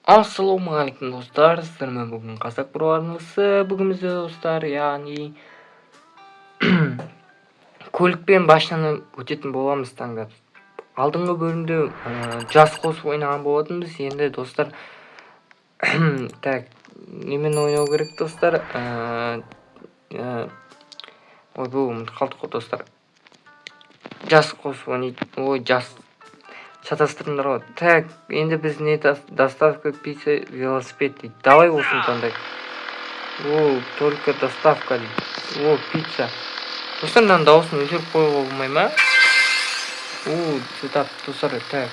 Ассалаумағалейкум достар, сіздермен бүгін қазақ бұру арнасы. Бүгін бізде достар, яғни көлікпен машинаны өтетін боламыз таңдап. Алдыңғы бөлімде жас қосып ойнаған болатынбыз. Енді достар, так, немен ойнау керек достар? Ой, бұл ұмытып қалдық қой достар. Жас қосып ойнайды. Ой, жас шатастырыңдар ғой. Так, енді біз не доставка пицца велосипед дейді. Давай осыны таңдайық. О, только доставка дейді. О, пицца. Достар, мынаның дауысын өшіріп қоюға болмай ма? О, цитат достар, так.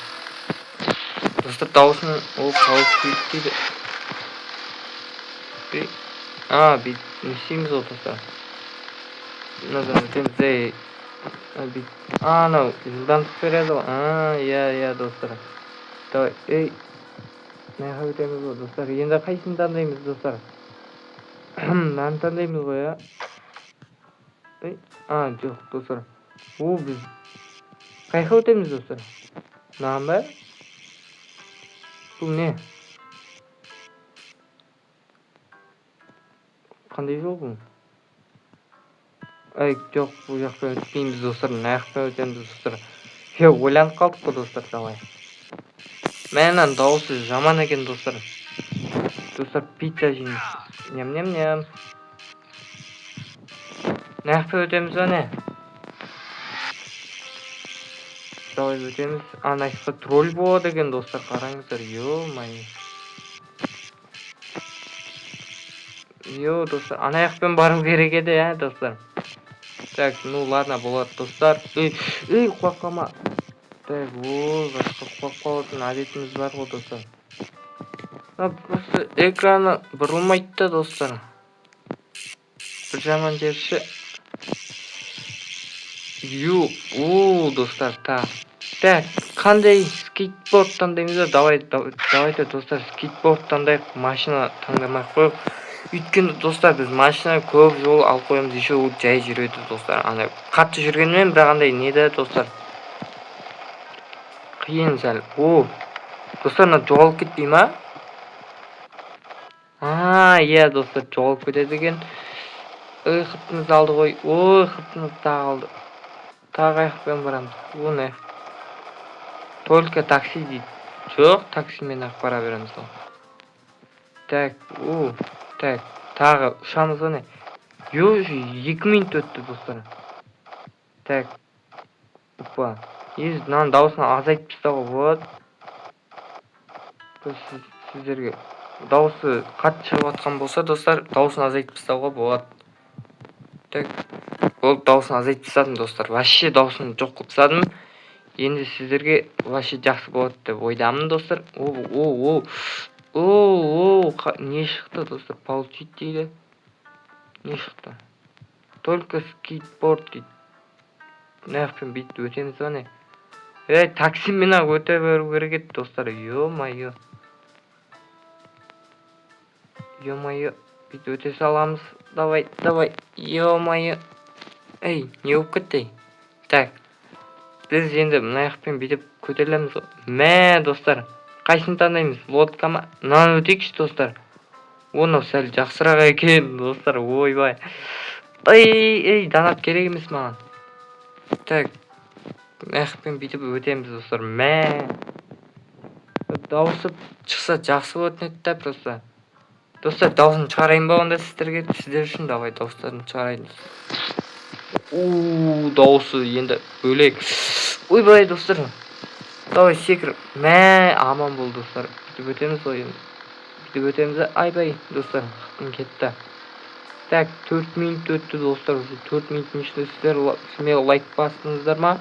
Достар, дауысын қалып дейді. Не істейміз ғой достар. Мынадан өтеміз. Анау жылдамдық береді ғой. Иә достар. Давай, мына өтеміз ғой достар. Енді қайсыны таңдаймыз достар? Мынаны таңдаймыз ғой, иә. Жоқ достар. Біз қайқа өтеміз достар? Мынаған ба? Бұл не? Қандай жол бұл? Жоқ, бұл жақпен өтпейміз достар. Мына жақпен өтеміз достар. Ойланып қалдық қой достар, давай. Мәнен дауысы жаман екен достар. Достар, пицца жейміз. Ням-ням-ням. Мына жақпен өтеміз ба не? Давай өтеміз. Ана жақта тролль болады екен достар, қараңыздар. Достар, ана жақпен бару керек еді, достар. Так, ну ладно, болады достар. Құлап қалма. Так, ғашқа құлап қалатын әдетіміз бар ғой достар. Просто экраны бұрылмайды да достар. Бір жаман жерші. Достар, так, қандай скейтборд таңдаймыз ба? Давайте достар, скейтборд таңдайық, машина таңдамай қойып. Өйткені достар, біз машина көп жол алып қоямыз, еще жай жүреді достар. Андай қатты жүргенмен бірақ андай неді достар? Қиын сәл. Достар, мына жоғалып кетпей ма? Иә достар, жоғалып кетеді екен. Қыптымыз алды ғой. Қыптымыз тағы алды. Тағы аяқпен барамыз. Не? Только такси дейді. Жоқ, таксимен ақ бара береміз ғой. Так, так, тағы ұшамыз ғой не? 2 минут өтті достар. Так, мынаның дауысын азайтып тастауға болады. Сіздерге дауысы қатты шығып жатқан болса достар, дауысын азайтып тастауға болады. Так, ол дауысын азайтып тастадым достар. Вообще дауысын жоқ қылып тастадым. Енді сіздерге вообще жақсы болады деп ойдамын достар. Не шықты достар? Получить дейді. Не шықты? Только скейтборд дейді. Мына жақпен бүйтіп өтеміз ба не? Таксимен ақ өте беру керек еді достар. Ё-майё. Бүйтіп өте саламыз. Давай. Ё-майё. Не болып кетті? Так. Біз енді мына жақпен бүйтіп көтерілеміз ғой. Достар, қайсыны таңдаймыз? Лодка ма? Мынаны өтейікші достар. Оны сәл жақсырақ екен достар. Ойбай. Данат керек емес маған. Так, мына жақпен бүйтіп өтеміз достар. Дауысы шықса жақсы болатын еді да просто. Достар, дауысын шығарайын ба онда сіздерге? Сіздер үшін давай дауыстарын шығарайын. Дауысы енді бөлек. Ойбай достар. Давай секір. Аман бол достар. Бүйтіп өтеміз ғой енді. Бүйтіп өтеміз. Айбай достар. Қытым кетті. Так, 4 минут өтті достар. 4 минуттың ішінде сіздер смело лайк бастыңыздар ма?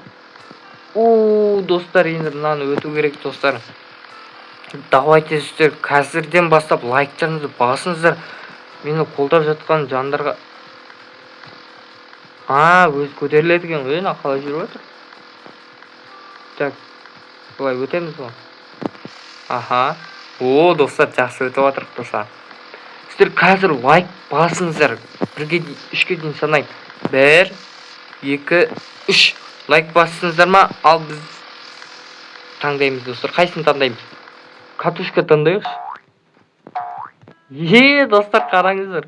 Достар, енді мынаны өту керек достар. Давайте сіздер қазірден бастап лайктарыңызды басыңыздар. Мені қолдап жатқан жандарға. Өз көтеріледі екен ғой, қалай жүріп отыр? Так, бұлай өтеміз ғой. Достар, жақсы өтіп отырық достар. Сіздер қазір лайк басыңыздар. 3-ге дейін санайын. 1, 2, 3. Лайк басыңыздар ма? Ал біз таңдаймыз достар. Қайсыны таңдаймыз? Катушка таңдайықшы. Достар қараңыздар.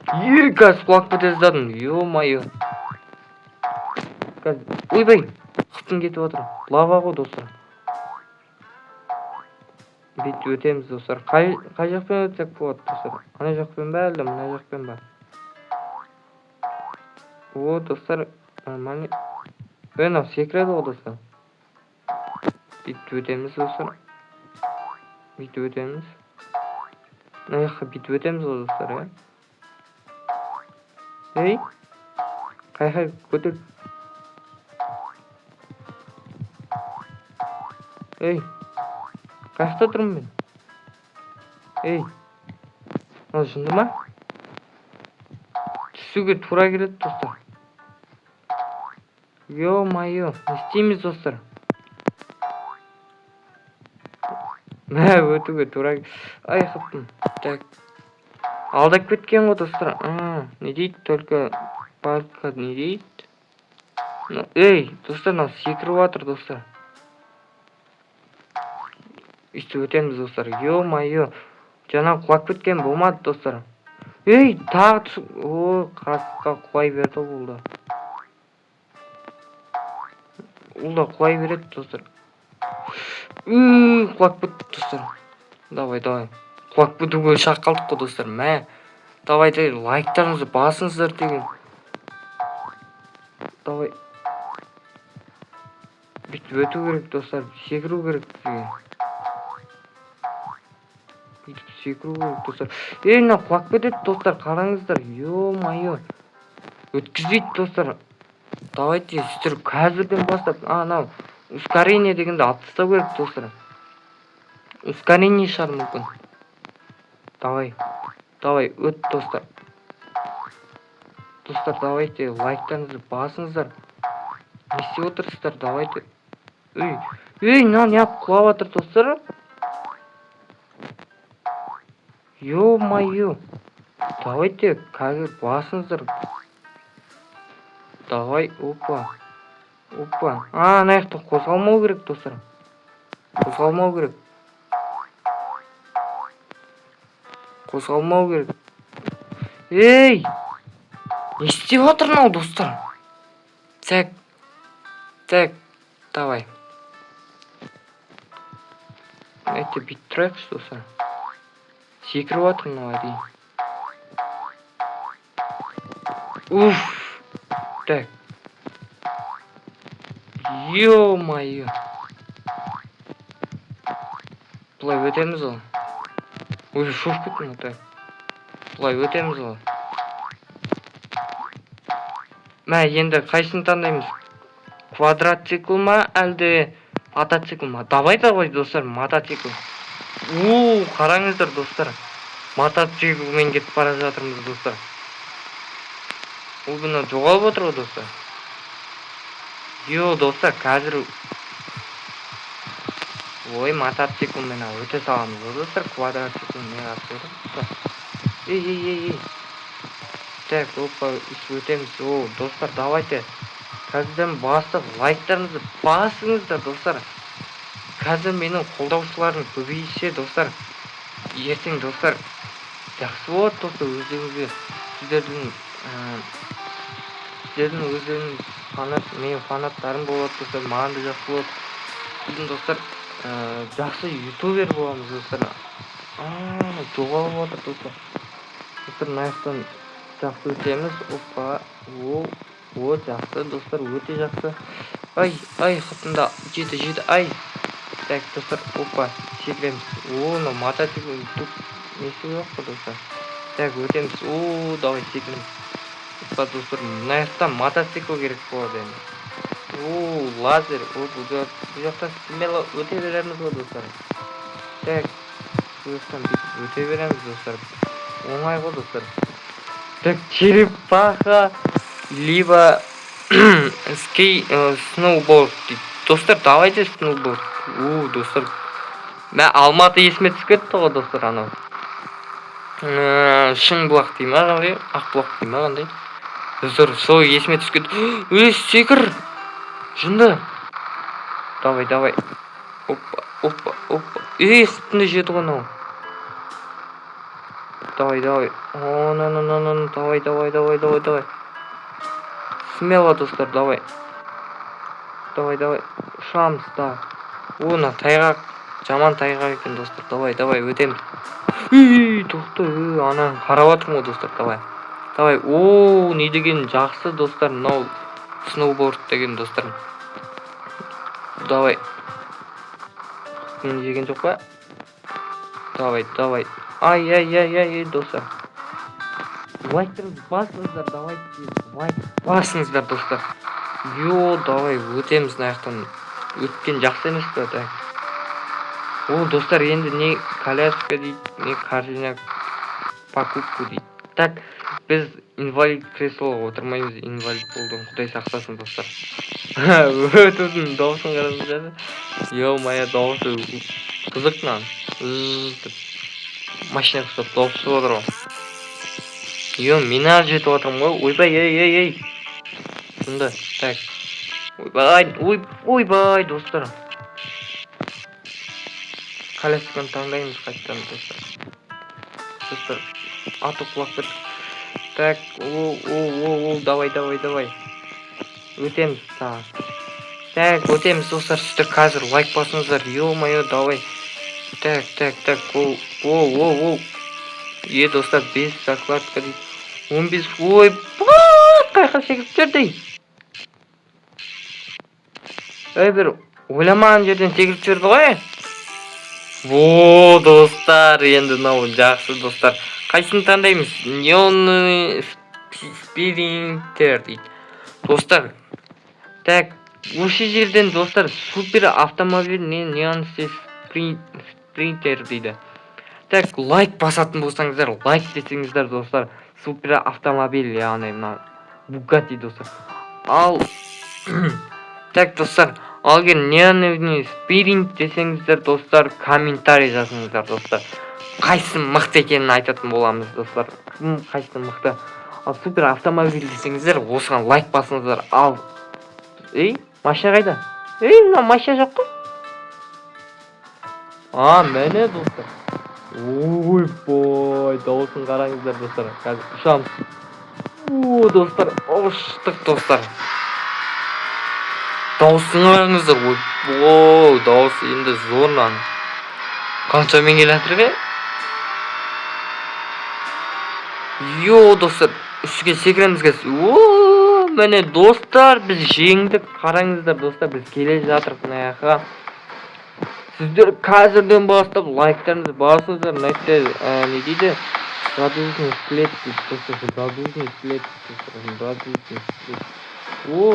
Қазір құлап кете жаздадым. Ё-моё. Қазір, ойбай, қыстың кетіп отыр. Лава ғой, достар. Бүйтіп өтеміз, достар. Қай жақпен өтсек болады, достар? Ана жақпен ба, әлде мына жақпен ба? О, достар, нормально. Мынау секіреді ғой, достар. Бүйтіп өтеміз, достар. Бүйтіп өтеміз. Мына жаққа бүйтіп өтеміз ғой, достар, иә? Ей, қай көтек. Ей, қайықта тұрмын мен? Ей, мынау жынды ма? Түсуге тура келеді, достар. Ё-моё, не істейміз, достар? Мә, өтуге тура. Ай, қыптым. Так. Алдап кеткен ғой, достар. Не дейді, только палка не дейді. Ей, достар, мынау секіріп жатыр, достар. Үстіп өтеміз, достар. Ё-моё. Жаңа құлап кеткен болмады, достар. Ей, тағы түсіп. О, қасыққа құлай берді ол да. Ол да құлай береді, достар. Құлап кетті, достар. Давай. Құлап кетуге шақ қалдық қой, достар. Мә. Давай, лайктарыңызды басыңыздар деген. Давай. Бүйтіп өту керек, достар. Секіру керек деген. Бүйтіп секіру керек, достар. Ей, мына құлап кетеді, достар. Қараңыздар. Ё-моё. Өткізбейді, достар. Давайте, сіздер қазірден бастап. Анау. Ускорение дегенді алып тастау керек, достар. Ускорение шығар мүмкін. Давай, өт, достар. Достар, давайте, лайктарыңызды басыңыздар. Не істеп отырсыздар, давайте. Ей, мынау неғып құлап жатыр, достар? Ё-моё. Давайте, қазір басыңыздар. Давай, опа. Ана жақта қозғалмау керек, достар. Қозғалмау керек. Ей! Не істеп отыр мынау, достар? Так, давай. Әйтеуір бүйтіп тұрайықшы, достар. Секіріп отыр мынау әдейі. Так. Ё-моё. Бұлай өтеміз ғой. Уже шошып кеттім, так. Бұлай өтеміз ғой. Мә, енді қайсыны таңдаймыз? Квадроцикл ма, әлде мотоцикл ма? Давай, достар, мотоцикл. Қараңыздар, достар. Мотоциклмен кетіп бара жатырмыз, достар. Ол бұны жоғалып отыр ғой, достар. Достар, қазір. Ой, мотоциклмен өте саламыз ғой, достар. Квадроциклмен достар. Ей. Так, опа, өтеміз. Достар, давайте. Қазірден бастап лайктарыңызды басыңыздар, достар. Қазір менің қолдаушыларым көбейсе, достар. Ертең, достар, жақсы болады, достар, өздеріңізге. Сіздердің өздерінің менің фанаттарым болады, достар. Маған да жақсы болады. Біздің, достар, жақсы ютубер боламыз, достар. Жоғалып отыр, достар. Достар, мынаяқтан жақсы өтеміз. Опа, жақсы, достар, өте жақсы. Ай, қытында жеті, ай. Так, достар, опа, секіреміз. Мынау мотоцикл несі жоқ қой, достар. Так, өтеміз. Давай, секіреміз. Опа, достар, мынаяқтан мотоцикл керек болады енді. Лазер. Бұл жақтан смело өте береміз ғой, достар. Так, бұл жақтан өте береміз, достар. Оңай ғой, достар. Так, черепаха, либо сноуборд дейді. Достар, давайте сноуборд. Достар. Мә, Алматы есіме түсіп кетті ғой, достар, анау. Шыңбұлақ дей ма, қандай? Ақбұлақ дей ма, қандай? Достар, сол есіме түсіп кетті. Секір! Жынды! Давай. Опа. Қыптында жеді ғой, анау. Давай, давай. О, давай, давай, давай, давай, давай. Смело, достар, давай. Давай, давай. Ұшамыз, да. Мына тайғақ, жаман тайғақ екен, достар. Давай, давай, өтеміз. Тоқта, ананы қарап жатырмын ғой, достар, давай. Давай, не деген жақсы, достар, мынау сноуборд деген, достар. Давай. Не жеген жоқ па? Давай, давай. Ай, достар. Лайктарыңызды басыңыздар, давайте. Лайк басыңыздар, достар. Давай, өтеміз наяқтан. Өткен жақсы емес пе, так. Достар, енді не коляска дейді, не корзина покупку дейді. Так, біз инвалид креслоға отырмаймыз, инвалид болдым, құдай сақтасын, достар. Өтудің дауысын қараңыздар. Моя дауысы қызық мынан. Машина ұстап дауысы отыр ғой. Мен жетіп отырмын ғой. Ойбай, ей. Сонда, так. Ойбай, достар. Колясканы таңдаймыз қайттан, достар. Достар, аты құлап кетті. Так, давай. Өтеміз, так, өтеміз, достар. Сіздер қазір лайк басыңыздар. Ё-моё, давай. Так, достар, 5 закладка дейді. 15, қайқа секіріп дей. Бір ойламаған жерден секіріп жүрді ғой. Достар, енді мынау жақсы, достар. Қайсыны таңдаймыз? Неонный спринтер дейді. Достар, так, осы жерден, достар, супер автомобиль неонный спринтер дейді. Так, лайк басатын болсаңыздар, лайк десеңіздер, достар, супер автомобиль, яғни мына Bugatti, достар. Так, достар, алгер неонный спринт десеңіздер, достар, комментарий жазыңыздар, достар. Қайсы мықты екенін айтатын боламыз, достар. Қайсы мықты. Супер автомобиль десеңіздер, осыған лайк басыңыздар. Машина қайда? Мына машина жоқ қой. Міне, достар. Ойбай, дауысын қараңыздар, достар. Қазір ұшамыз. Достар, ұштық, достар. Дауысын қараңыздар. Дауысы енді зорлан. Қаншамен келатыр ғой? Достар, үстіге секіреміз кәз. Міне, достар, біз жеңдік. Қараңыздар, достар, біз келе жатырық наяққа. Сіздер қазірден бастап лайктарыңызды басыңыздар. Не дейді? Радужный след дейді, достар. Радужный след.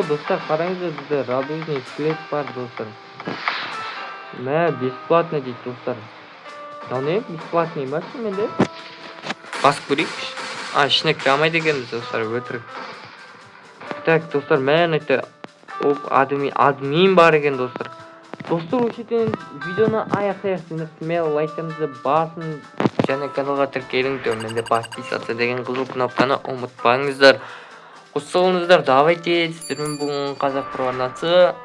Достар, қараңыздар, бізде радужный след бар, достар. Бесплатно дейді, достар. Не? Бесплатный ма менде? Басып көрейікші. Ішіне кірамайды екенбіз, достар, өтірік. Так, достар, админ бар екен, достар. Достар, өшетен видеоны аяқтайық. Смело лайктарыңызды басын, және каналға тіркеліңдер. Менде подписаться деген қызыл кнопканы ұмытпаңыздар. Қосылыңыздар, давайте, сіздермен бүгін қазақ проварнасы.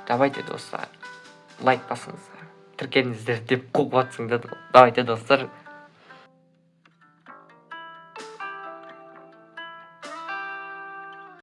Давайте, достар, лайк басыңыздар. Тіркеліңіздер деп қоғатсыңдар. Давайте, достар.